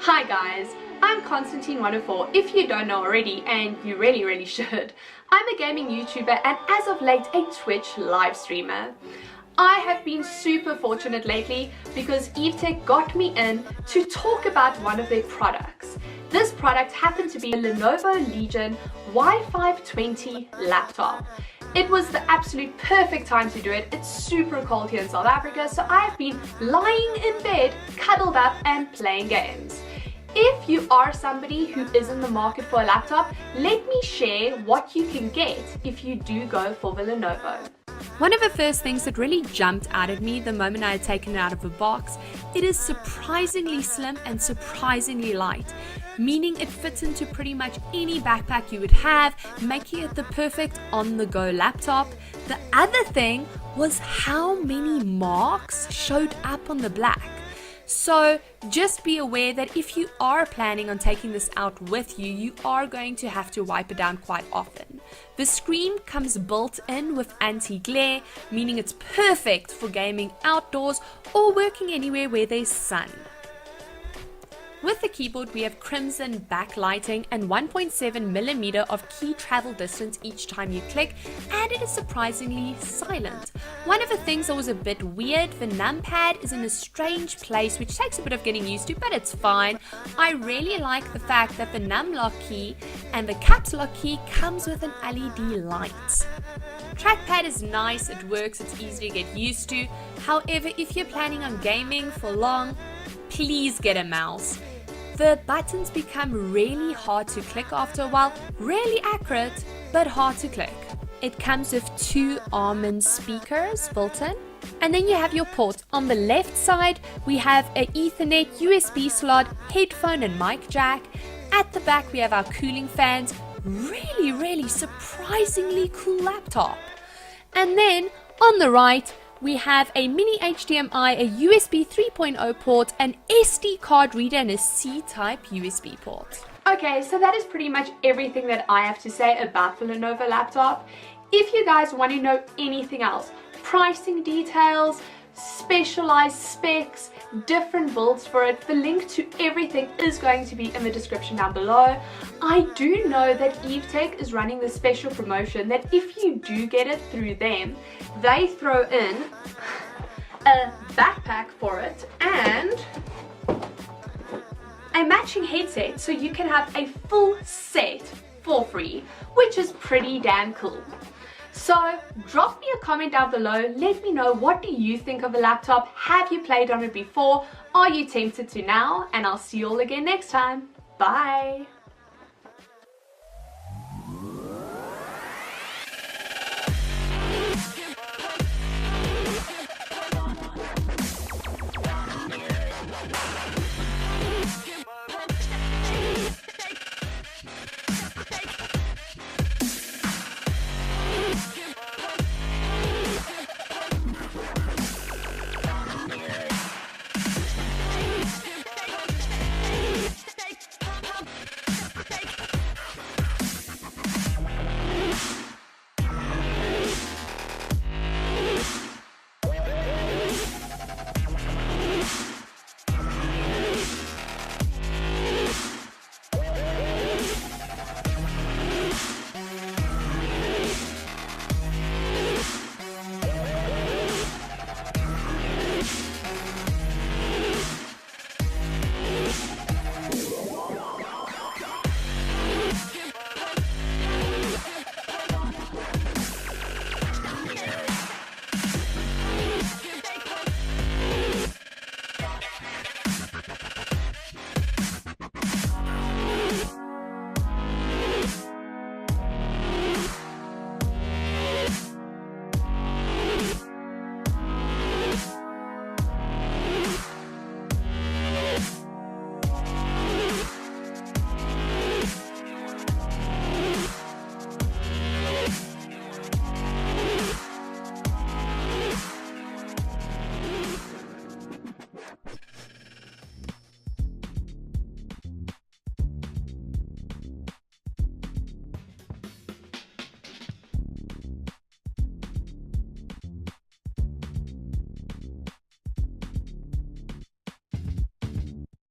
Hi guys, I'm Constantine104 if you don't know already, and you really should. I'm a gaming YouTuber and as of late a Twitch live streamer. I have been super fortunate lately because Evetech got me in to talk about one of their products. This product happened to be a Lenovo Legion Y520 laptop. It was the absolute perfect time to do it. It's super cold here in South Africa, so I've been lying in bed, cuddled up and playing games. If you are somebody who is in the market for a laptop, let me share what you can get if you do go for the Lenovo. One of the first things that really jumped out at me the moment I had taken it out of the box, it is surprisingly slim and surprisingly light, meaning it fits into pretty much any backpack you would have, making it the perfect on-the-go laptop. The other thing was how many marks showed up on the back. So just be aware that if you are planning on taking this out with you, you are going to have to wipe it down quite often. The screen comes built in with anti-glare, meaning it's perfect for gaming outdoors or working anywhere where there's sun. With the keyboard, we have crimson backlighting and 1.7mm of key travel distance each time you click, and it is surprisingly silent. One of the things that was a bit weird, the numpad is in a strange place, which takes a bit of getting used to, but it's fine. I really like the fact that the numlock key and the caps lock key comes with an LED light. Trackpad is nice, it works, it's easy to get used to. However, if you're planning on gaming for long, please get a mouse. The buttons become really hard to click after a while, really accurate, but hard to click. It comes with two Armin speakers built in, and then you have your port. On the left side, we have an Ethernet USB slot, headphone and mic jack. At the back, we have our cooling fans. Really surprisingly cool laptop. And then on the right, we have a mini HDMI, a USB 3.0 port, an SD card reader, and a C-type USB port. Okay, so that is pretty much everything that I have to say about the Lenovo laptop. If you guys want to know anything else, pricing details, specialized specs, different builds for it, the link to everything is going to be in the description down below. I do know that Evetech is running this special promotion that if you do get it through them, they throw in a backpack for it and a matching headset, so you can have a full set for free, which is pretty damn cool. So drop me a comment down below, let me know what do you think of the laptop, have you played on it before, are you tempted to now, and I'll see you all again next time. Bye!